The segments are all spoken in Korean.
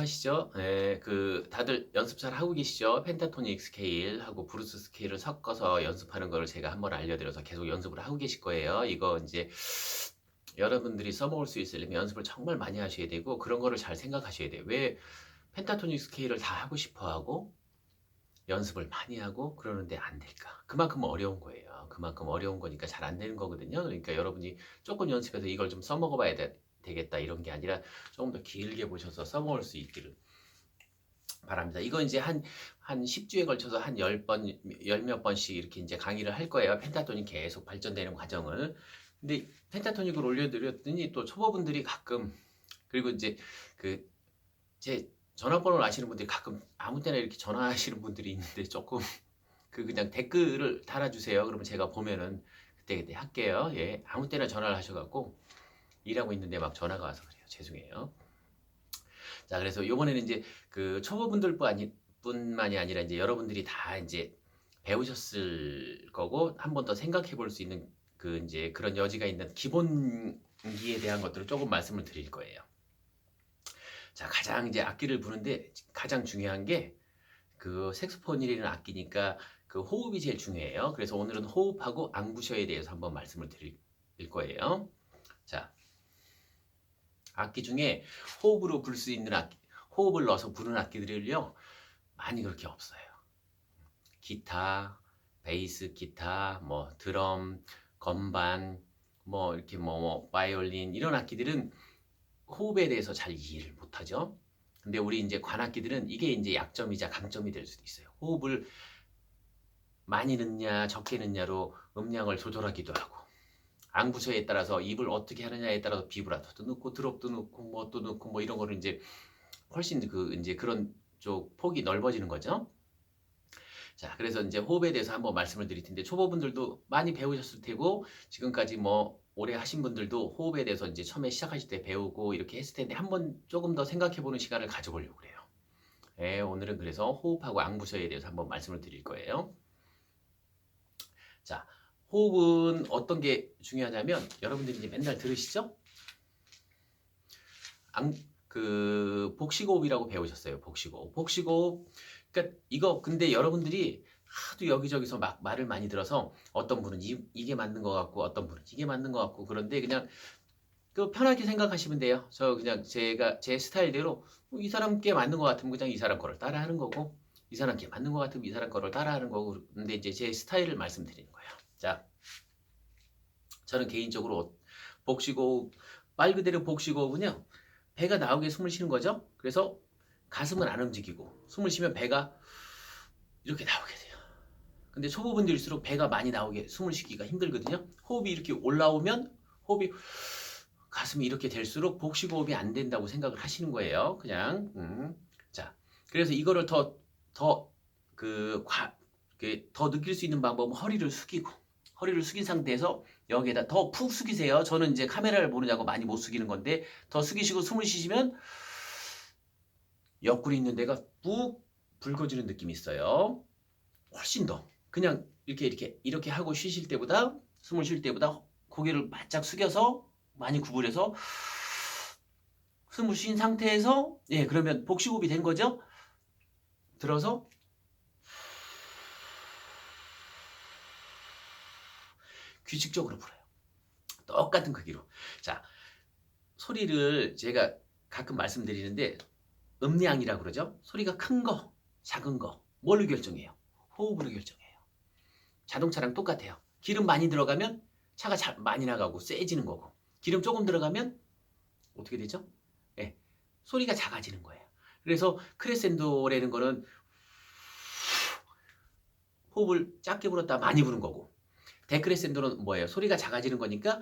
기억하시죠? 예, 다들 연습 잘 하고 계시죠? 펜타토닉 스케일하고 브루스 스케일을 섞어서 연습하는 거를 제가 한번 알려드려서 계속 연습을 하고 계실 거예요. 이거 이제 여러분들이 써먹을 수 있으려면 연습을 정말 많이 하셔야 되고 그런 거를 잘 생각하셔야 돼요. 왜 펜타토닉 스케일을 다 하고 싶어 하고 연습을 많이 하고 그러는데 안 될까? 그만큼 어려운 거예요. 그만큼 어려운 거니까 잘 안 되는 거거든요. 그러니까 여러분이 조금 연습해서 이걸 좀 써먹어 봐야 되겠다 이런 게 아니라 조금 더 길게 보셔서 써먹을 수 있기를 바랍니다. 이거 이제 한 10주에 걸쳐서 한 10번, 열 몇 번씩 이렇게 이제 강의를 할 거예요. 펜타토닉 계속 발전되는 과정을. 근데 펜타토닉을 올려드렸더니 또 초보분들이 가끔, 그리고 이제 제 전화번호를 아시는 분들이 가끔 아무 때나 이렇게 전화하시는 분들이 있는데 조금 그냥 댓글을 달아주세요. 그러면 제가 보면은 그때그때 할게요. 예. 아무 때나 전화를 하셔갖고 일하고 있는데 막 전화가 와서 그래요. 죄송해요. 자, 그래서 요번에는 이제 초보분들 뿐만이 아니라 이제 여러분들이 다 이제 배우셨을 거고 한 번 더 생각해 볼 수 있는 이제 그런 여지가 있는 기본기에 대한 것들을 조금 말씀을 드릴 거예요. 자, 가장 이제 악기를 부는데 가장 중요한 게 색소폰이라는 악기니까 호흡이 제일 중요해요. 그래서 오늘은 호흡하고 앙부셔에 대해서 한번 말씀을 드릴 거예요. 자, 악기 중에 호흡으로 불 수 있는 악기, 호흡을 넣어서 부르는 악기들을요, 많이 그렇게 없어요. 기타, 베이스 기타, 뭐 드럼, 건반, 뭐 이렇게 바이올린 이런 악기들은 호흡에 대해서 잘 이해를 못하죠. 근데 우리 이제 관악기들은 이게 이제 약점이자 강점이 될 수도 있어요. 호흡을 많이 넣냐 적게 넣냐로 음량을 조절하기도 하고 앙부셔에 따라서 입을 어떻게 하느냐에 따라서 비브라토도 넣고 드롭도 넣고 뭐 또 넣고 뭐 이런 거를 이제 훨씬 이제 그런 쪽 폭이 넓어지는 거죠. 자, 그래서 이제 호흡에 대해서 한번 말씀을 드릴 텐데 초보분들도 많이 배우셨을 테고 지금까지 뭐 오래 하신 분들도 호흡에 대해서 이제 처음에 시작하실 때 배우고 이렇게 했을 텐데 한번 조금 더 생각해 보는 시간을 가져보려고 그래요. 예, 오늘은 그래서 호흡하고 앙부셔에 대해서 한번 말씀을 드릴 거예요. 자, 호흡은 어떤 게 중요하냐면 여러분들이 이제 맨날 들으시죠? 복식호흡이라고 배우셨어요. 복식호흡. 복식호흡. 그러니까 이거 근데 여러분들이 하도 여기저기서 막 말을 많이 들어서 어떤 분은 이게 맞는 것 같고 어떤 분은 이게 맞는 것 같고 그런데 그냥 편하게 생각하시면 돼요. 저 그냥 제가 제 스타일대로 이 사람께 맞는 것 같으면 그냥 이 사람 거를 따라하는 거고 이 사람께 맞는 것 같으면 이 사람 거를 따라하는 거고 근데 이제 제 스타일을 말씀드리는 거예요. 자, 저는 개인적으로 복식호흡 말 그대로 복식호흡은요. 배가 나오게 숨을 쉬는 거죠. 그래서 가슴은 안 움직이고 숨을 쉬면 배가 이렇게 나오게 돼요. 근데 초보분들일수록 배가 많이 나오게 숨을 쉬기가 힘들거든요. 호흡이 이렇게 올라오면 호흡이 가슴이 이렇게 될수록 복식호흡이 안 된다고 생각을 하시는 거예요. 그냥 자, 그래서 이거를 더 느낄 수 있는 방법은 허리를 숙인 상태에서 여기에다 더 푹 숙이세요. 저는 이제 카메라를 보느냐고 많이 못 숙이는 건데 더 숙이시고 숨을 쉬시면 옆구리 있는 데가 푹 붉어지는 느낌이 있어요. 훨씬 더 그냥 이렇게 하고 쉬실 때보다 숨을 쉴 때보다 고개를 바짝 숙여서 많이 구부려서 숨을 쉰 상태에서 그러면 복식호흡이 된 거죠. 들어서 규칙적으로 불어요. 똑같은 크기로. 자, 소리를 제가 가끔 말씀드리는데 음량이라고 그러죠. 소리가 큰 거, 작은 거 뭘로 결정해요? 호흡으로 결정해요. 자동차랑 똑같아요. 기름 많이 들어가면 차가 많이 나가고 세지는 거고 기름 조금 들어가면 어떻게 되죠? 네, 소리가 작아지는 거예요. 그래서 크레센도라는 거는 호흡을 작게 불었다 많이 부는 거고 데크레센도는 뭐예요? 소리가 작아지는 거니까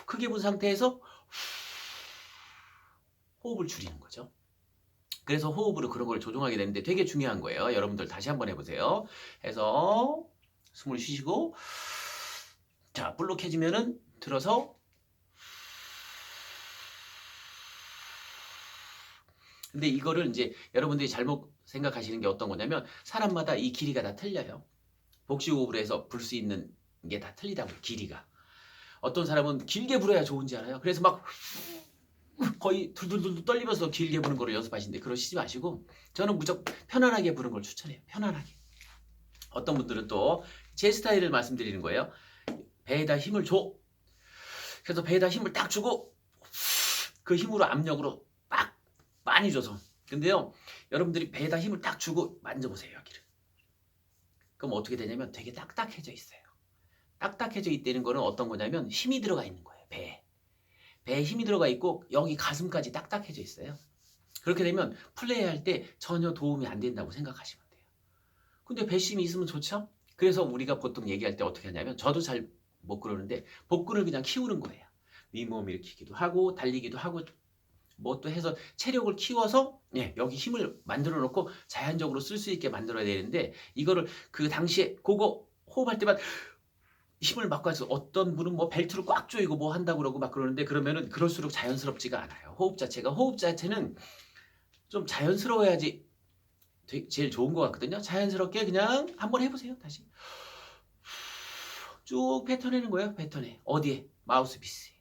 크게 분 상태에서 호흡을 줄이는 거죠. 그래서 호흡으로 그런 걸 조정하게 되는데 되게 중요한 거예요. 여러분들 다시 한번 해보세요. 해서 숨을 쉬시고 자, 볼록해지면은 들어서 근데 이거를 이제 여러분들이 잘못 생각하시는 게 어떤 거냐면 사람마다 이 길이가 다 틀려요. 복식호흡으로 해서 불 수 있는 게 다 틀리다고요. 길이가. 어떤 사람은 길게 불어야 좋은지 알아요. 그래서 막 거의 둘둘둘 떨리면서 길게 부는 거를 연습하시는데 그러시지 마시고 저는 무조건 편안하게 부는 걸 추천해요. 편안하게. 어떤 분들은 또 제 스타일을 말씀드리는 거예요. 배에다 힘을 줘. 그래서 배에다 힘을 딱 주고 그 힘으로 압력으로 빡 많이 줘서. 근데요, 여러분들이 배에다 힘을 딱 주고 만져보세요, 여기를. 그럼 어떻게 되냐면 되게 딱딱해져 있어요. 딱딱해져 있다는 거는 어떤 거냐면 힘이 들어가 있는 거예요, 배에. 배에 힘이 들어가 있고 여기 가슴까지 딱딱해져 있어요. 그렇게 되면 플레이할 때 전혀 도움이 안 된다고 생각하시면 돼요. 근데 배심이 있으면 좋죠? 그래서 우리가 보통 얘기할 때 어떻게 하냐면 저도 잘 못 그러는데 복근을 그냥 키우는 거예요. 윗몸 일으키기도 하고 달리기도 하고 뭐 또 해서 체력을 키워서 여기 힘을 만들어 놓고 자연적으로 쓸 수 있게 만들어야 되는데 이거를 그 당시에 그거 호흡할 때만 힘을 막 가서 어떤 분은 뭐 벨트를 꽉 조이고 뭐 한다고 그러고 막 그러는데 그러면은 그럴수록 자연스럽지가 않아요. 호흡 자체는 좀 자연스러워야지 제일 좋은 것 같거든요. 자연스럽게 그냥 한번 해보세요. 다시 쭉 뱉어내는 거예요. 뱉어내. 어디에? 마우스피스.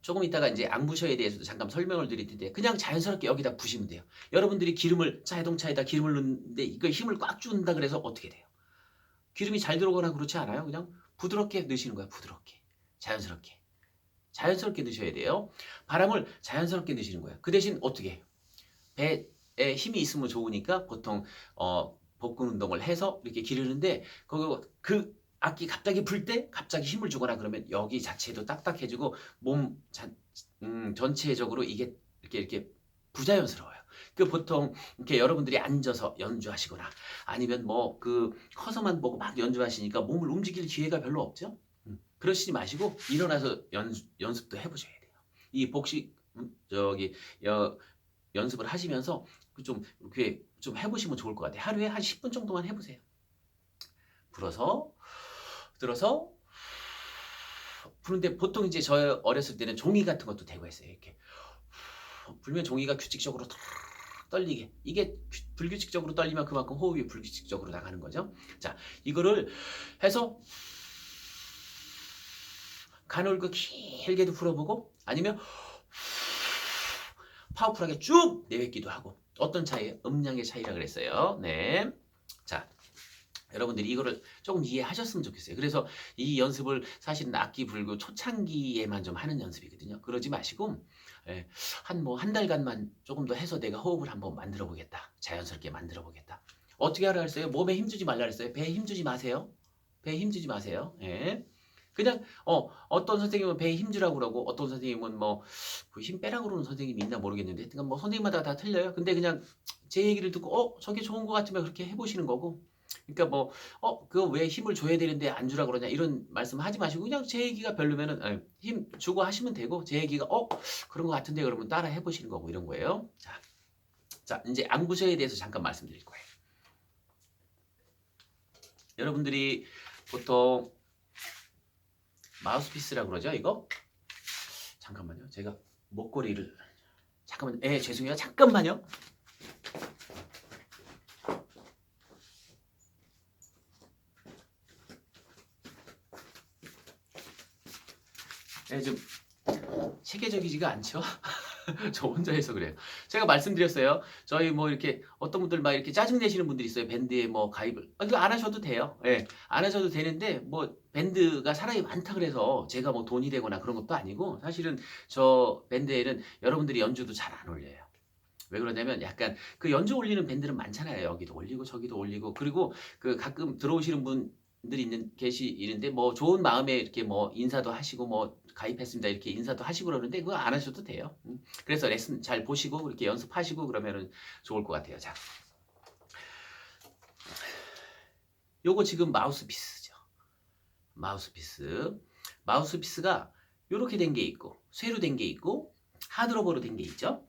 조금 이따가 이제 앙부셔에 대해서도 잠깐 설명을 드릴 텐데 그냥 자연스럽게 여기다 부시면 돼요. 여러분들이 자동차에다 기름을 넣는데 이거 힘을 꽉 준다 그래서 어떻게 돼요? 기름이 잘 들어오거나 그렇지 않아요. 그냥 부드럽게 넣으시는 거예요. 부드럽게. 자연스럽게. 자연스럽게 넣으셔야 돼요. 바람을 자연스럽게 넣으시는 거예요. 그 대신 어떻게 해요? 배에 힘이 있으면 좋으니까 보통 복근 운동을 해서 이렇게 기르는데 그 악기 갑자기 불 때 갑자기 힘을 주거나 그러면 여기 자체도 딱딱해지고 몸 전체적으로 이게 이렇게 부자연스러워요. 그 보통 이렇게 여러분들이 앉아서 연주하시거나 아니면 뭐 그 커서만 보고 막 연주하시니까 몸을 움직일 기회가 별로 없죠. 그러시지 마시고 일어나서 연습도 해보셔야 돼요. 이 복식 저기 연습을 하시면서 좀 이렇게 좀 해보시면 좋을 것 같아요. 하루에 한 10분 정도만 해보세요. 불어서 들어서 부는데 보통 이제 저 어렸을 때는 종이 같은 것도 대고 했어요. 이렇게 불면 종이가 규칙적으로 떨리게. 이게 불규칙적으로 떨리면 그만큼 호흡이 불규칙적으로 나가는 거죠. 자, 이거를 해서 가늘고 길게도 불어보고 아니면 파워풀하게 쭉 내뱉기도 하고. 어떤 차이예요? 음량의 차이라 그랬어요. 네. 자, 여러분들이 이거를 조금 이해하셨으면 좋겠어요. 그래서 이 연습을 사실은 악기 불고 초창기에만 좀 하는 연습이거든요. 그러지 마시고 한 달간만 조금 더 해서 내가 호흡을 한번 만들어 보겠다. 자연스럽게 만들어 보겠다. 어떻게 하라 했어요? 몸에 힘주지 말라 했어요. 배에 힘주지 마세요. 배에 힘주지 마세요. 예. 그냥 어떤 선생님은 배에 힘주라고 그러고 어떤 선생님은 뭐 그 힘 빼라고 그러는 선생님이 있나 모르겠는데 그러니까 뭐 선생님마다 다 틀려요. 근데 그냥 제 얘기를 듣고 저게 좋은 것 같으면 그렇게 해보시는 거고 그러니까 뭐 그거 왜 힘을 줘야 되는데 안 주라 그러냐 이런 말씀 하지 마시고 그냥 제 얘기가 별로면은 힘 주고 하시면 되고 제 얘기가 그런 것 같은데 그러면 따라 해보시는 거고 이런 거예요. 자 이제 앙부셔에 대해서 잠깐 말씀드릴 거예요. 여러분들이 보통 마우스피스라고 그러죠 이거? 잠깐만요. 제가 목걸이를 잠깐만요. 죄송해요. 잠깐만요. 좀 체계적이지가 않죠. 저 혼자 해서 그래요. 제가 말씀드렸어요. 저희 뭐 이렇게 어떤 분들 막 이렇게 짜증 내시는 분들이 있어요. 밴드에 뭐 가입을. 이거 안 하셔도 돼요. 안 하셔도 되는데 뭐 밴드가 사람이 많다 그래서 제가 뭐 돈이 되거나 그런 것도 아니고 사실은 저 밴드에는 여러분들이 연주도 잘 안 올려요. 왜 그러냐면 약간 그 연주 올리는 밴드는 많잖아요. 여기도 올리고 저기도 올리고 그리고 그 가끔 들어오시는 분들이 계시는데 뭐 좋은 마음에 이렇게 뭐 인사도 하시고 뭐 가입했습니다 이렇게 인사도 하시고 그러는데 그거 안 하셔도 돼요. 그래서 레슨 잘 보시고 이렇게 연습하시고 그러면은 좋을 것 같아요. 자, 요거 지금 마우스피스죠. 마우스피스가 요렇게 된 게 있고 쇠로 된 게 있고 하드러버로 된 게 있죠.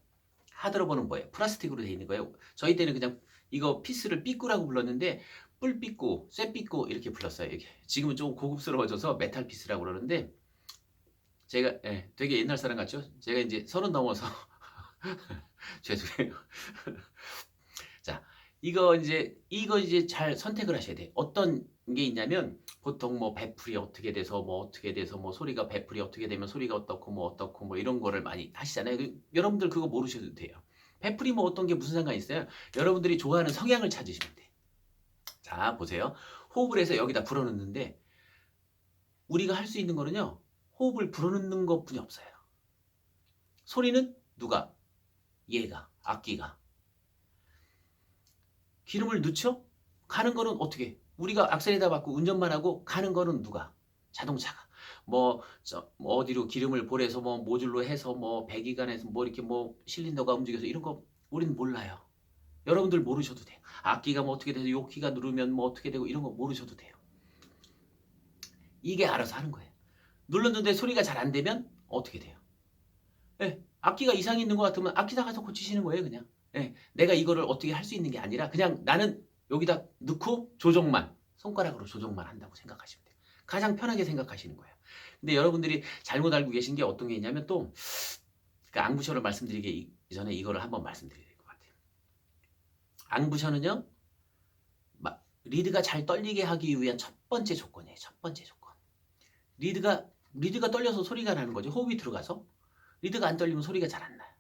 하드러버는 뭐예요? 플라스틱으로 되어 있는 거예요. 저희 때는 그냥 이거 피스를 삐꾸라고 불렀는데 뿔삐꾸, 쇠삐꾸 이렇게 불렀어요. 이게. 지금은 좀 고급스러워져서 메탈 피스라고 그러는데 제가 되게 옛날 사람 같죠? 제가 이제 30 넘어서 죄송해요. 자, 이거 이제 잘 선택을 하셔야 돼. 어떤 게 있냐면 보통 뭐 배풀이 어떻게 돼서 뭐 어떻게 돼서 뭐 소리가 배풀이 어떻게 되면 소리가 어떻고 뭐 어떻고 뭐 이런 거를 많이 하시잖아요. 여러분들 그거 모르셔도 돼요. 배풀이 뭐 어떤 게 무슨 상관이 있어요? 여러분들이 좋아하는 성향을 찾으시면 돼. 자, 보세요. 호흡을 해서 여기다 불어넣는데 우리가 할 수 있는 거는요. 호흡을 불어넣는 것뿐이 없어요. 소리는 누가? 얘가, 악기가. 기름을 넣죠? 가는 거는 어떻게? 우리가 악셀에다 받고 운전만 하고 가는 거는 누가? 자동차가. 뭐 어디로 기름을 보내서 뭐 모듈로 해서 뭐 배기관에서 뭐 이렇게 뭐 실린더가 움직여서 이런 거 우리는 몰라요. 여러분들 모르셔도 돼요. 악기가 뭐 어떻게 돼서 요 키가 누르면 뭐 어떻게 되고 이런 거 모르셔도 돼요. 이게 알아서 하는 거예요. 눌렀는데 소리가 잘 안 되면 어떻게 돼요? 예, 악기가 이상이 있는 것 같으면 악기사 가서 고치시는 거예요, 그냥. 예, 내가 이거를 어떻게 할 수 있는 게 아니라 그냥 나는 여기다 넣고 조정만, 손가락으로 조정만 한다고 생각하시면 돼요. 가장 편하게 생각하시는 거예요. 근데 여러분들이 잘못 알고 계신 게 어떤 게 있냐면 또, 그 앙부셔를 말씀드리기 전에 이거를 한번 말씀드려야 될 것 같아요. 앙부셔는요, 리드가 잘 떨리게 하기 위한 첫 번째 조건이에요. 첫 번째 조건. 리드가 떨려서 소리가 나는 거죠. 호흡이 들어가서. 리드가 안 떨리면 소리가 잘 안 나요.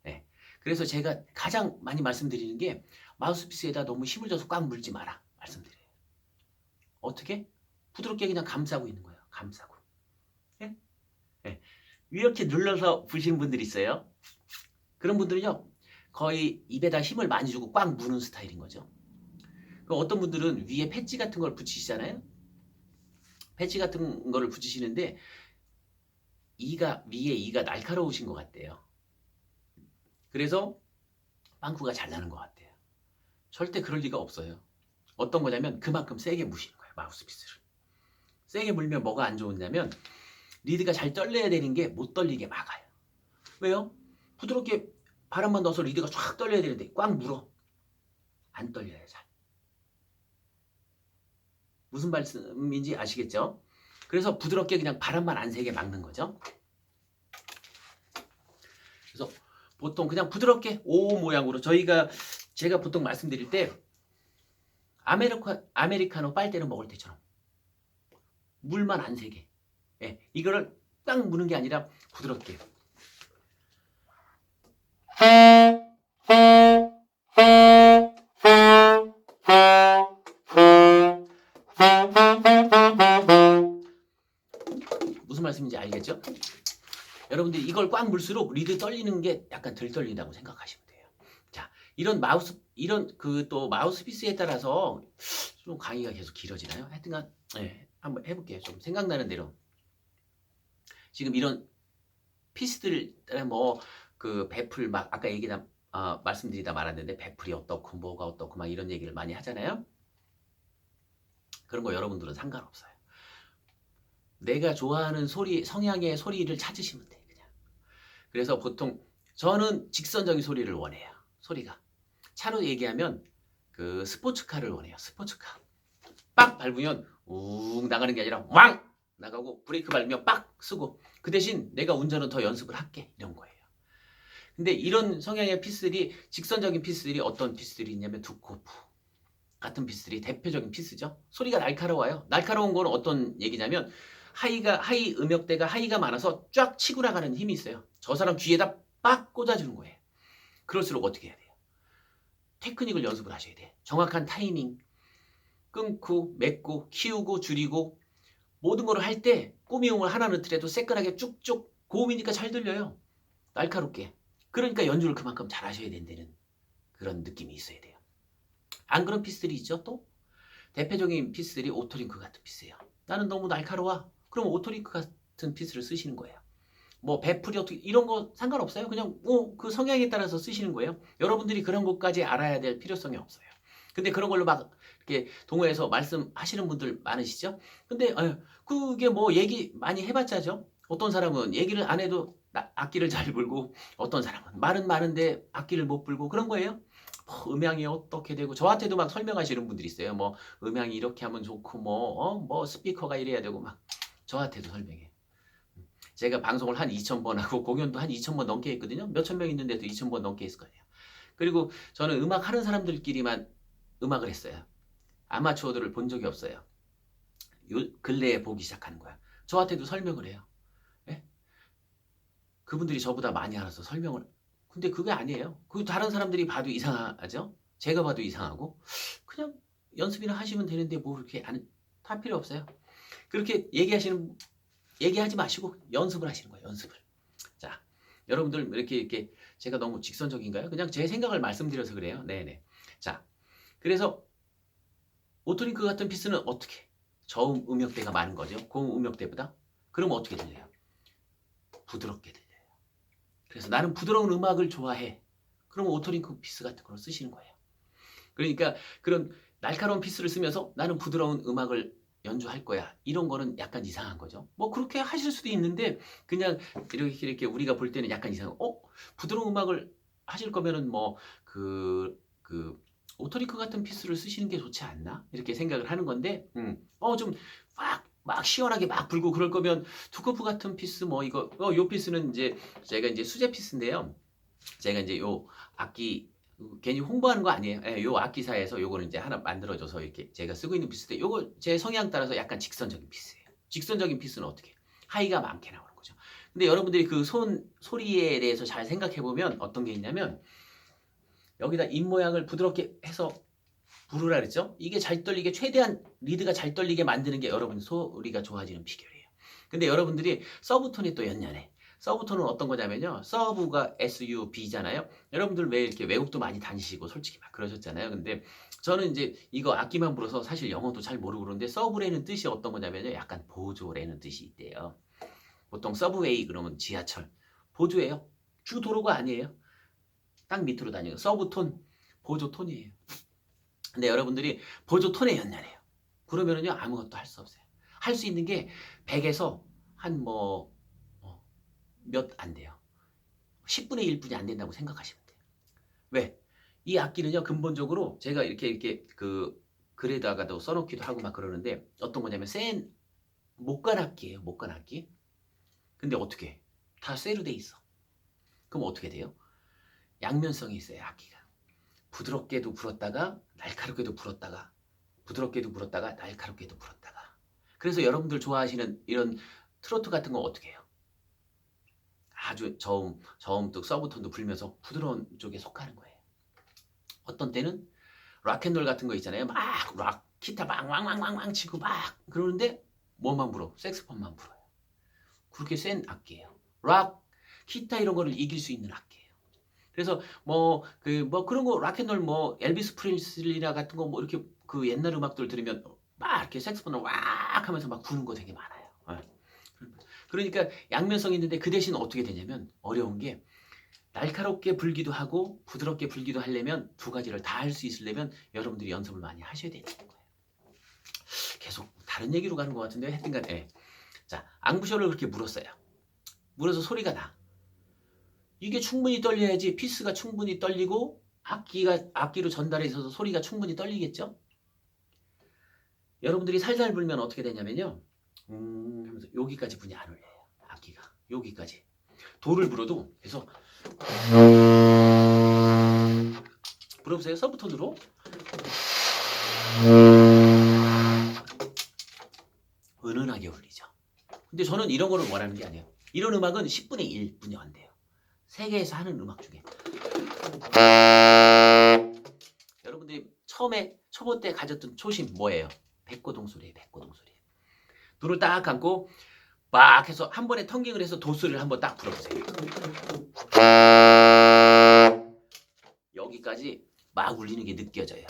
네. 그래서 제가 가장 많이 말씀드리는 게 마우스피스에다 너무 힘을 줘서 꽉 물지 마라 말씀드려요. 어떻게? 부드럽게 그냥 감싸고 있는 거예요. 감싸고. 네? 네. 이렇게 눌러서 부시는 분들이 있어요. 그런 분들은요. 거의 입에다 힘을 많이 주고 꽉 무는 스타일인 거죠. 어떤 분들은 위에 패치 같은 걸 붙이시잖아요. 패치 같은 거를 붙이시는데 위에 이가 날카로우신 것 같대요. 그래서 빵꾸가 잘 나는 것 같아요. 절대 그럴 리가 없어요. 어떤 거냐면 그만큼 세게 무시는 거예요. 마우스피스를. 세게 물면 뭐가 안 좋냐면 리드가 잘 떨려야 되는 게 못 떨리게 막아요. 왜요? 부드럽게 바람만 넣어서 리드가 쫙 떨려야 되는데 꽉 물어. 안 떨려요. 잘. 무슨 말씀인지 아시겠죠? 그래서 부드럽게 그냥 바람만 안 새게 막는 거죠. 그래서 보통 그냥 부드럽게 O 모양으로 제가 보통 말씀드릴 때 아메리카노 빨대를 먹을 때처럼 물만 안 새게. 예, 이거를 딱 무는 게 아니라 부드럽게. 무슨 말씀인지 알겠죠? 여러분들이 이걸 꽉 물수록 리드 떨리는 게 약간 덜 떨린다고 생각하시면 돼요. 자, 이런 또 마우스피스에 따라서 좀 강의가 계속 길어지나요? 하여튼간 한번 해볼게요. 좀 생각나는 대로. 지금 이런 피스들 뭐 그 배풀 막 아까 말씀드리다 말았는데 배풀이 어떻고 뭐가 어떻고 막 이런 얘기를 많이 하잖아요. 그런 거 여러분들은 상관없어요. 내가 좋아하는 성향의 소리를 찾으시면 돼, 그냥. 그래서 보통 저는 직선적인 소리를 원해요. 소리가. 차로 얘기하면 그 스포츠카를 원해요. 스포츠카. 빡 밟으면 웅 나가는 게 아니라 왕 나가고 브레이크 밟으면 빡 쓰고 그 대신 내가 운전은 더 연습을 할게 이런 거예요. 근데 이런 성향의 피스들이 직선적인 피스들이 어떤 피스들이 있냐면 두코프 같은 피스들이 대표적인 피스죠. 소리가 날카로워요. 날카로운 건 어떤 얘기냐면 하이 음역대가 하이가 많아서 쫙 치고 나가는 힘이 있어요. 저 사람 귀에다 빡 꽂아주는 거예요. 그럴수록 어떻게 해야 돼요? 테크닉을 연습을 하셔야 돼. 정확한 타이밍, 끊고, 맺고, 키우고, 줄이고 모든 걸 할 때 꾸미용을 하나 넣더라도 새끈하게 쭉쭉 고음이니까 잘 들려요. 날카롭게. 그러니까 연주를 그만큼 잘 하셔야 된다는 그런 느낌이 있어야 돼요. 안 그런 피스들이 있죠 또? 대표적인 피스들이 오토링크 같은 피스예요. 나는 너무 날카로워. 그럼 오토링크 같은 피스를 쓰시는 거예요. 뭐 배풀이 어떻게 이런 거 상관없어요. 그냥 그 성향에 따라서 쓰시는 거예요. 여러분들이 그런 것까지 알아야 될 필요성이 없어요. 근데 그런 걸로 막 이렇게 동호회에서 말씀하시는 분들 많으시죠? 근데 그게 뭐 얘기 많이 해봤자죠. 어떤 사람은 얘기를 안 해도 악기를 잘 불고 어떤 사람은 말은 많은데 악기를 못 불고 그런 거예요. 뭐 음향이 어떻게 되고 저한테도 막 설명하시는 분들이 있어요. 뭐 음향이 이렇게 하면 좋고 뭐 스피커가 이래야 되고 막 저한테도 설명해. 제가 방송을 한 2,000번 하고 공연도 한 2,000번 넘게 했거든요. 몇천 명 있는데도 2,000번 넘게 했을 거예요. 그리고 저는 음악 하는 사람들끼리만 음악을 했어요. 아마추어들을 본 적이 없어요. 근래에 보기 시작하는 거야. 저한테도 설명을 해요. 예? 그분들이 저보다 많이 알아서 설명을. 근데 그게 아니에요. 그 다른 사람들이 봐도 이상하죠? 제가 봐도 이상하고. 그냥 연습이나 하시면 되는데 뭐 그렇게 다 필요 없어요. 그렇게 얘기하지 마시고 연습을 하시는 거예요. 연습을. 자, 여러분들 이렇게 제가 너무 직선적인가요? 그냥 제 생각을 말씀드려서 그래요. 네네. 자, 그래서 오토링크 같은 피스는 어떻게? 저음 음역대가 많은 거죠. 고음 음역대보다. 그럼 어떻게 들려요? 부드럽게 들려요. 그래서 나는 부드러운 음악을 좋아해. 그럼 오토링크 피스 같은 걸 쓰시는 거예요. 그러니까 그런 날카로운 피스를 쓰면서 나는 부드러운 음악을 연주할 거야. 이런 거는 약간 이상한 거죠. 뭐 그렇게 하실 수도 있는데 그냥 이렇게 우리가 볼 때는 약간 이상하고 부드러운 음악을 하실 거면은 뭐 오토리크 같은 피스를 쓰시는 게 좋지 않나? 이렇게 생각을 하는 건데 좀 막 시원하게 막 불고 그럴 거면 두꺼프 같은 피스 뭐 이거 요 피스는 이제 제가 이제 수제 피스인데요. 제가 이제 요 악기 괜히 홍보하는 거 아니에요. 예, 요 악기사에서 요거는 이제 하나 만들어줘서 이렇게 제가 쓰고 있는 피스인데 요거 제 성향 따라서 약간 직선적인 피스예요. 직선적인 피스는 어떻게? 하이가 많게 나오는 거죠. 근데 여러분들이 그 소리에 대해서 잘 생각해 보면 어떤 게 있냐면 여기다 입 모양을 부드럽게 해서 부르라 그랬죠? 이게 잘 떨리게 최대한 리드가 잘 떨리게 만드는 게 여러분 소리가 좋아지는 비결이에요. 근데 여러분들이 서브톤이 또 연연해. 서브톤은 어떤 거냐면요. 서브가 SUB잖아요. 여러분들 왜 이렇게 외국도 많이 다니시고 솔직히 막 그러셨잖아요. 근데 저는 이제 이거 악기만 불어서 사실 영어도 잘 모르고 그러는데 서브라는 뜻이 어떤 거냐면요. 약간 보조라는 뜻이 있대요. 보통 서브웨이 그러면 지하철. 보조예요. 주 도로가 아니에요. 땅 밑으로 다니는 서브톤, 보조톤이에요. 근데 여러분들이 보조톤에 연연해요. 그러면은요 아무것도 할 수 없어요. 할 수 있는 게 100에서 한 몇 안 돼요. 10분의 1분이 안 된다고 생각하시면 돼요. 왜? 이 악기는요 근본적으로 제가 이렇게 글에다가도 써놓기도 하고 막 그러는데 어떤 거냐면 센 목관 악기예요. 목관 악기. 근데 어떻게? 다 쇠로 돼 있어. 그럼 어떻게 돼요? 양면성이 있어요 악기가. 부드럽게도 불었다가 날카롭게도 불었다가 부드럽게도 불었다가 날카롭게도 불었다가. 그래서 여러분들 좋아하시는 이런 트로트 같은 거 어떻게 해요? 아주 저음도 서브톤도 불면서 부드러운 쪽에 속하는 거예요. 어떤 때는 락앤롤 같은 거 있잖아요. 락 기타 막 왕왕왕왕 치고 막 그러는데 뭐만 불어? 색스폰만 불어요. 그렇게 센 악기예요. 락, 기타 이런 거를 이길 수 있는 악기예요. 그래서 그런 거 락앤롤 엘비스 프레슬리나 같은 거 이렇게 그 옛날 음악들 들으면 막 이렇게 색스폰을 왁 하면서 막 부는 거 되게 많아요. 그러니까 양면성이 있는데 그 대신 어떻게 되냐면 어려운 게 날카롭게 불기도 하고 부드럽게 불기도 하려면 두 가지를 다 할 수 있으려면 여러분들이 연습을 많이 하셔야 되는 거예요. 계속 다른 얘기로 가는 것 같은데 하여튼간에 자 앙부셔를 그렇게 물었어요. 물어서 소리가 나. 이게 충분히 떨려야지 피스가 충분히 떨리고 악기로 전달해 있어서 소리가 충분히 떨리겠죠? 여러분들이 살살 불면 어떻게 되냐면요. 하면서 여기까지 분이 안 올려요. 악기가 여기까지. 도를 불어도 계속 불어보세요. 서브톤으로. 은은하게 울리죠. 근데 저는 이런 거를 원하는 게 아니에요. 이런 음악은 10분의 1분이 안 돼요. 세계에서 하는 음악 중에. 여러분들이 처음에 초보 때 가졌던 초심 뭐예요? 백고동 소리예요. 백고동 소리. 눈을 딱 감고 막 해서 한 번에 텅깅을 해서 도소리를 한번 딱 불어보세요. 여기까지 막 울리는 게 느껴져요.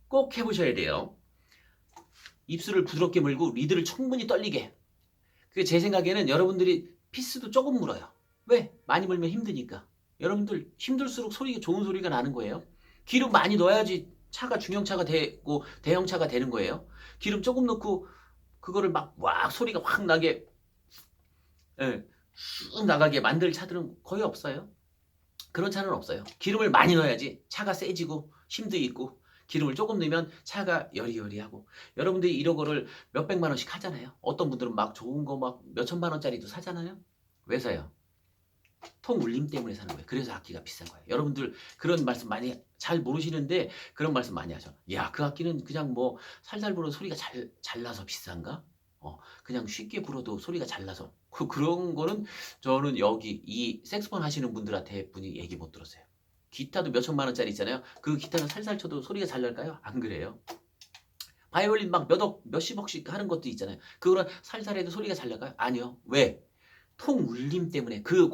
꼭 해보셔야 돼요. 입술을 부드럽게 물고 리드를 충분히 떨리게. 그게 제 생각에는 여러분들이 피스도 조금 물어요. 왜? 많이 물면 힘드니까. 여러분들 힘들수록 좋은 소리가 나는 거예요. 기름 많이 넣어야지 차가 중형차가 되고 대형차가 되는 거예요. 기름 조금 넣고 그거를 막 소리가 확 나게 쑥 나가게 만들 차들은 거의 없어요. 그런 차는 없어요. 기름을 많이 넣어야지 차가 세지고 힘도 있고 기름을 조금 넣으면 차가 여리여리하고 여러분들이 이런 거를 몇백만 원씩 하잖아요. 어떤 분들은 막 좋은 거 막 몇천만 원짜리도 사잖아요. 왜 사요? 통 울림 때문에 사는 거예요. 그래서 악기가 비싼 거예요. 여러분들 그런 말씀 많이 잘 모르시는데 그런 말씀 많이 하죠. 야, 그 악기는 그냥 뭐 살살 불어도 소리가 잘 나서 비싼가? 그냥 쉽게 불어도 소리가 잘 나서. 그런 거는 저는 여기 이 색소폰 하시는 분들한테 분이 얘기 못 들었어요. 기타도 몇 천만 원짜리 있잖아요. 그 기타는 살살 쳐도 소리가 잘 날까요? 안 그래요. 바이올린 막 몇십억씩 하는 것도 있잖아요. 그거는 살살 해도 소리가 잘 날까요? 아니요. 왜? 통 울림 때문에 그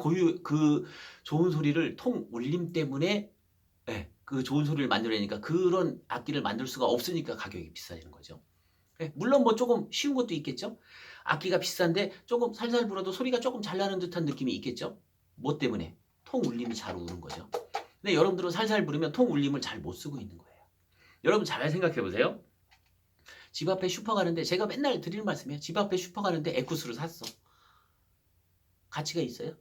좋은 소리를 통 울림 때문에 그 좋은 소리를 만들어내니까 그런 악기를 만들 수가 없으니까 가격이 비싸지는 거죠. 물론 뭐 조금 쉬운 것도 있겠죠. 악기가 비싼데 조금 살살 불어도 소리가 조금 잘 나는 듯한 느낌이 있겠죠. 뭐 때문에? 통 울림이 잘 오는 거죠. 근데 여러분들은 살살 부르면 통 울림을 잘 못 쓰고 있는 거예요. 여러분 잘 생각해 보세요. 집 앞에 슈퍼 가는데 제가 맨날 드리는 말씀이에요. 집 앞에 슈퍼 가는데 에쿠스를 샀어. 가치가 있어요?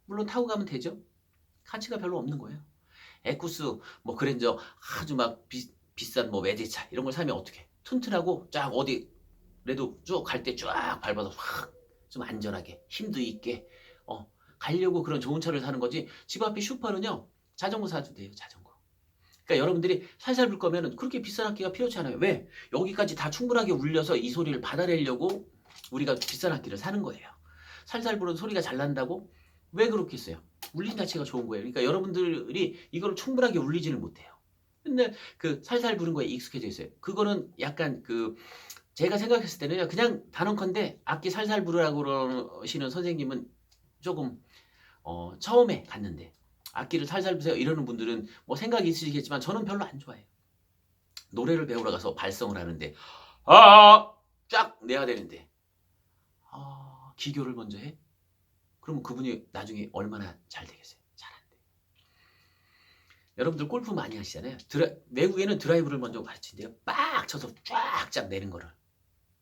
물론 타고 가면 되죠. 가치가 별로 없는 거예요. 에쿠스, 뭐 그랜저 아주 막 비싼 뭐 외제차 이런 걸 사면 어떻게? 튼튼하고 쫙 어디 그래도 쭉 갈 때 쫙 밟아서 확 좀 안전하게 힘도 있게 가려고 그런 좋은 차를 사는 거지. 집 앞에 슈퍼는요 자전거 사도 돼요. 자전거. 그러니까 여러분들이 살살 불 거면은 그렇게 비싼 악기가 필요치 않아요. 왜? 여기까지 다 충분하게 울려서 이 소리를 받아내려고 우리가 비싼 악기를 사는 거예요. 살살 불어도 소리가 잘 난다고? 왜 그렇겠어요? 울림 자체가 좋은 거예요. 그러니까 여러분들이 이걸 충분하게 울리지를 못해요. 근데 그 살살 부는 거에 익숙해져 있어요. 그거는 약간 제가 생각했을 때는요. 그냥 단언컨대 악기 살살 부르라고 그러시는 선생님은 조금 처음에 갔는데 악기를 살살 부세요 이러는 분들은 뭐 생각이 있으시겠지만 저는 별로 안 좋아해요. 노래를 배우러 가서 발성을 하는데 쫙 내야 되는데 기교를 먼저 해? 그러면 그분이 나중에 얼마나 잘 되겠어요? 잘 안 돼. 여러분들 골프 많이 하시잖아요. 외국에는 드라이브를 먼저 가르친대요. 빡 쳐서 쫙쫙 내는 거를.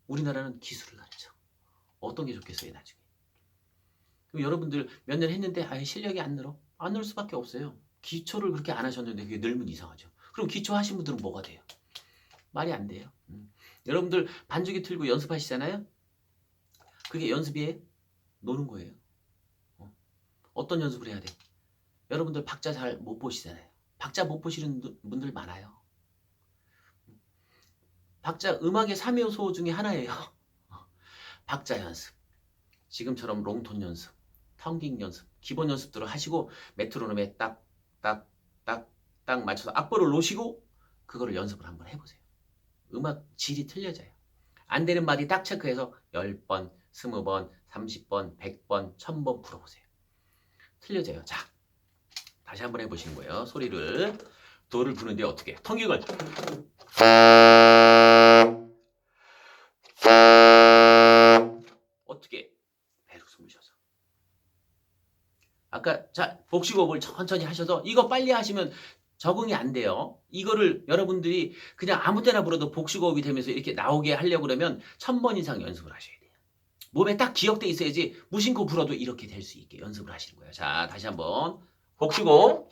우리나라는 기술을 가르쳐. 어떤 게 좋겠어요, 나중에. 그럼 여러분들 몇 년 했는데 실력이 안 늘어? 안 늘 수밖에 없어요. 기초를 그렇게 안 하셨는데 그게 늘면 이상하죠. 그럼 기초 하신 분들은 뭐가 돼요? 말이 안 돼요. 여러분들 반주기 틀고 연습하시잖아요. 그게 연습이에요? 노는 거예요. 어떤 연습을 해야 돼? 여러분들 박자 잘 못 보시잖아요. 박자 못 보시는 분들 많아요. 박자 음악의 3요소 중에 하나예요. 박자 연습. 지금처럼 롱톤 연습, 텅깅 연습, 기본 연습들을 하시고 메트로놈에 딱 맞춰서 악보를 놓으시고 그거를 연습을 한번 해보세요. 음악 질이 틀려져요. 안 되는 마디 딱 체크해서 10번, 20번, 30번, 100번, 1000번 불어보세요. 틀려져요. 자, 다시 한번 해보시는 거예요. 소리를 도를 부는데 어떻게? 텅깅을 어떻게? 배로 숨을 쉬어서. 아까 자 복식호흡을 천천히 하셔서 이거 빨리 하시면 적응이 안 돼요. 이거를 여러분들이 그냥 아무 때나 불어도 복식호흡이 되면서 이렇게 나오게 하려고 그러면 1000번 이상 연습을 하셔야 돼요. 몸에 딱 기억돼 있어야지 무심코 불어도 이렇게 될 수 있게 연습을 하시는 거예요. 자, 다시 한번 복식호흡.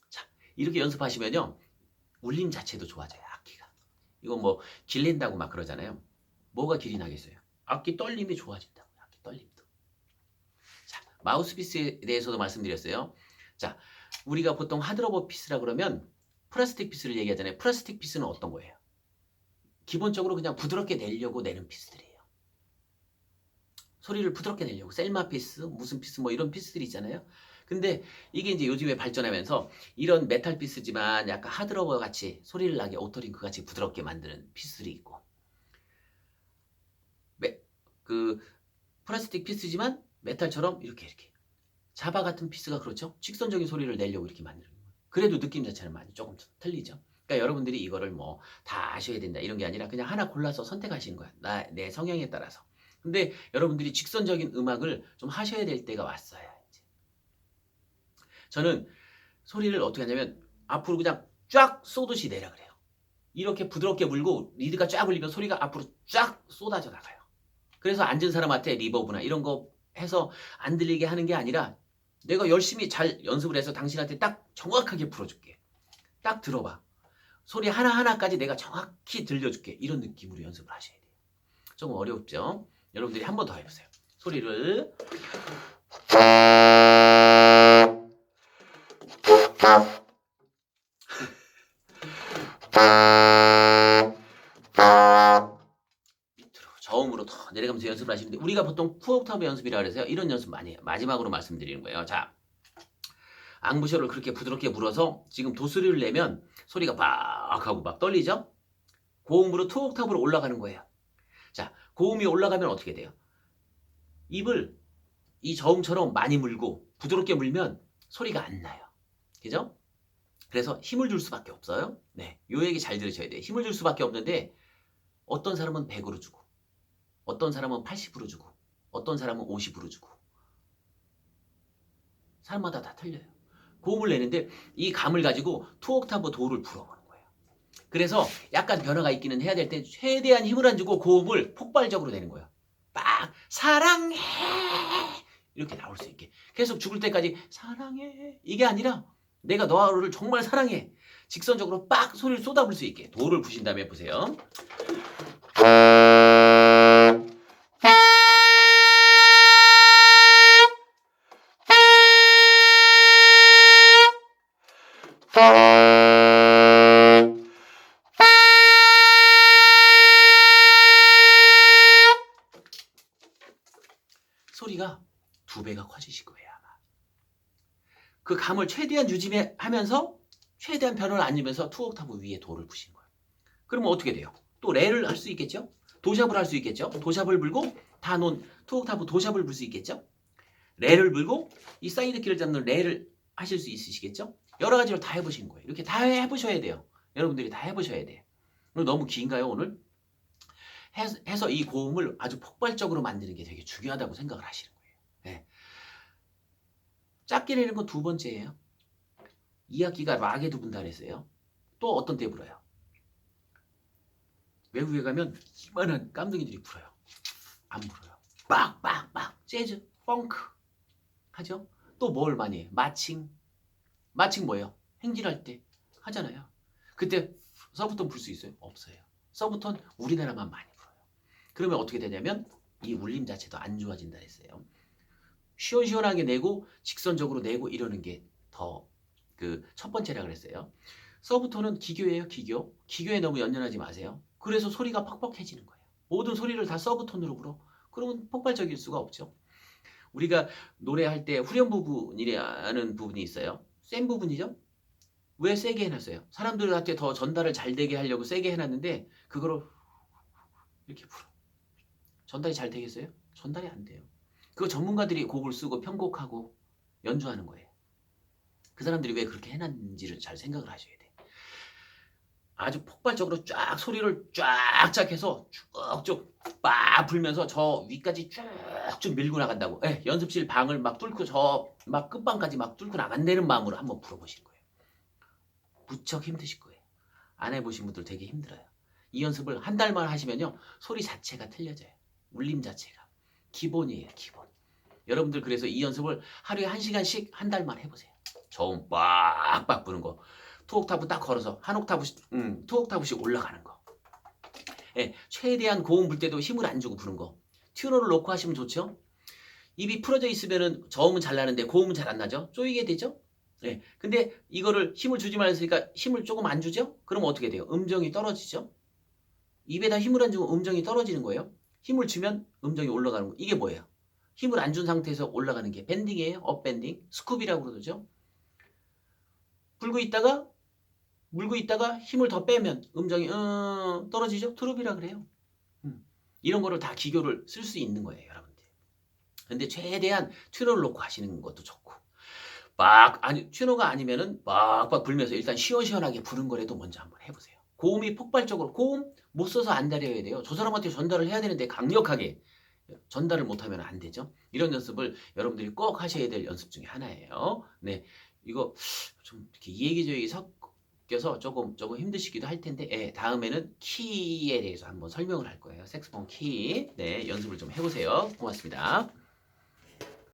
자, 이렇게 연습하시면요. 울림 자체도 좋아져요. 악기가. 이거 뭐 길린다고 막 그러잖아요. 뭐가 길이 나겠어요? 악기 떨림이 좋아진다고. 악기 떨림도. 자, 마우스피스에 대해서도 말씀드렸어요. 자, 우리가 보통 하드러버 피스라 그러면 플라스틱 피스를 얘기하잖아요. 플라스틱 피스는 어떤 거예요? 기본적으로 그냥 부드럽게 내려고 내는 피스들이에요. 소리를 부드럽게 내려고 셀마 피스, 무슨 피스 뭐 이런 피스들이 있잖아요. 근데 이게 이제 요즘에 발전하면서 이런 메탈 피스지만 약간 하드러버 같이 소리를 나게 오토링크 같이 부드럽게 만드는 피스들이 있고 그 플라스틱 피스지만 메탈처럼 이렇게 자바 같은 피스가 그렇죠. 직선적인 소리를 내려고 이렇게 만드는 거예요. 그래도 느낌 자체는 많이 조금 틀리죠. 그러니까 여러분들이 이거를 뭐 다 아셔야 된다 이런 게 아니라 그냥 하나 골라서 선택하시는 거야. 내 성향에 따라서. 근데 여러분들이 직선적인 음악을 좀 하셔야 될 때가 왔어요. 이제. 저는 소리를 어떻게 하냐면 앞으로 그냥 쫙 쏘듯이 내려 그래요. 이렇게 부드럽게 불고 리드가 쫙 울리면 소리가 앞으로 쫙 쏟아져 나가요. 그래서 앉은 사람한테 리버브나 이런 거 해서 안 들리게 하는 게 아니라 내가 열심히 잘 연습을 해서 당신한테 딱 정확하게 불어줄게. 딱 들어봐. 소리 하나하나까지 내가 정확히 들려줄게. 이런 느낌으로 연습을 하셔야 돼요. 조금 어렵죠? 여러분들이 한 번 더 해보세요. 소리를 밑으로 저음으로 더 내려가면서 연습을 하시는데 우리가 보통 푸옥타브 연습이라 그래서요. 이런 연습 많이 해요. 마지막으로 말씀드리는 거예요. 자, 앙부쇼를 그렇게 부드럽게 불어서 지금 도소리를 내면 소리가 막 하고 막 떨리죠? 고음으로 투옥타브로 올라가는 거예요. 자, 고음이 올라가면 어떻게 돼요? 입을 이 저음처럼 많이 물고 부드럽게 물면 소리가 안 나요. 그죠? 그래서 힘을 줄 수밖에 없어요. 네, 요 얘기 잘 들으셔야 돼요. 힘을 줄 수밖에 없는데 어떤 사람은 100으로 주고 어떤 사람은 80으로 주고 어떤 사람은 50으로 주고 사람마다 다 틀려요. 고음을 내는데 이 감을 가지고 투옥타브 도를 불어보는 거예요. 그래서 약간 변화가 있기는 해야 될 때 최대한 힘을 안 주고 고음을 폭발적으로 내는 거예요. 막 사랑해 이렇게 나올 수 있게 계속 죽을 때까지 사랑해 이게 아니라 내가 너를 정말 사랑해 직선적으로 빡 소리를 쏟아볼 수 있게 도를 부신 다음에 해보세요. 소리가 2배가 커지실 거예요 아마. 그 감을 최대한 유지하면서 최대한 변화를 안 주면서 투옥타브 위에 도를 부신 거예요. 그러면 어떻게 돼요? 또 레를 할 수 있겠죠? 도샵을 할 수 있겠죠? 도샵을 불고 다 놓은 투옥타브 도샵을 불 수 있겠죠? 레를 불고 이 사이드 키를 잡는 레를 하실 수 있으시겠죠? 여러 가지로 다 해보신 거예요. 이렇게 다 해보셔야 돼요. 여러분들이 다 해보셔야 돼요. 너무 긴가요 오늘? 해서 이 고음을 아주 폭발적으로 만드는 게 되게 중요하다고 생각을 하시는 거예요. 네. 짧게 내는 건 2번째예요. 2학기가 락에도 분다 그랬어요. 또 어떤 때 불어요? 외국에 가면 이만한 깜둥이들이 불어요. 안 불어요. 빡빡빡 재즈, 펑크 하죠. 또 뭘 많이 해요? 마칭 뭐예요? 행진할 때 하잖아요. 그때 서브톤 불 수 있어요? 없어요. 서브톤 우리나라만 많이 불어요. 그러면 어떻게 되냐면 이 울림 자체도 안 좋아진다 했어요. 시원시원하게 내고 직선적으로 내고 이러는 게 더 그 첫 번째라 그랬어요. 서브톤은 기교예요, 기교. 기교에 너무 연연하지 마세요. 그래서 소리가 퍽퍽해지는 거예요. 모든 소리를 다 서브톤으로 불어. 그러면 폭발적일 수가 없죠. 우리가 노래할 때 후렴 부분이라는 부분이 있어요. 센 부분이죠. 왜 세게 해놨어요? 사람들한테 더 전달을 잘 되게 하려고 세게 해놨는데 그거를 이렇게 불어. 전달이 잘 되겠어요? 전달이 안 돼요. 그거 전문가들이 곡을 쓰고 편곡하고 연주하는 거예요. 그 사람들이 왜 그렇게 해놨는지를 잘 생각을 하셔야 돼요. 아주 폭발적으로 쫙 소리를 쫙쫙 해서 쭉쭉 막 불면서 저 위까지 쭉쭉 밀고 나간다고. 예, 연습실 방을 막 뚫고 저 막 끝방까지 막 뚫고 나간다는 마음으로 한번 불어보신 거예요. 무척 힘드실 거예요. 안 해보신 분들 되게 힘들어요. 이 연습을 한 달만 하시면요. 소리 자체가 틀려져요. 울림 자체가. 기본이에요. 기본. 여러분들 그래서 이 연습을 하루에 1시간씩 한 달만 해보세요. 저음 빡빡 부는 거. 투옥타브 딱 걸어서 한 옥타브씩, 투옥타브씩 올라가는 거. 예, 최대한 고음 불 때도 힘을 안 주고 부는 거. 튜너를 놓고 하시면 좋죠. 입이 풀어져 있으면은 저음은 잘 나는데 고음은 잘 안 나죠. 쪼이게 되죠. 예, 근데 이거를 힘을 주지 말았으니까 힘을 조금 안 주죠. 그러면 어떻게 돼요? 음정이 떨어지죠. 입에다 힘을 안 주면 음정이 떨어지는 거예요. 힘을 주면 음정이 올라가는 거. 이게 뭐예요? 힘을 안 준 상태에서 올라가는 게 밴딩이에요. 업밴딩. 스쿱이라고 그러죠. 물고 있다가 힘을 더 빼면 음정이 떨어지죠. 트룹이라 그래요. 이런 거를 다 기교를 쓸 수 있는 거예요, 여러분들. 근데 최대한 튜너를 놓고 하시는 것도 좋고 튜너가 아니면은 빡빡 불면서 일단 시원시원하게 부는 거라도 먼저 한번 해보세요. 고음이 폭발적으로 고음 못 써서 안 달려야 돼요. 저 사람한테 전달을 해야 되는데 강력하게 전달을 못하면 안 되죠. 이런 연습을 여러분들이 꼭 하셔야 될 연습 중에 하나예요. 네, 이거 좀 이렇게 이 얘기 저 얘기 섞여서 조금 힘드시기도 할 텐데, 예, 다음에는 키에 대해서 한번 설명을 할 거예요. 색소폰 키. 네, 연습을 좀 해보세요. 고맙습니다.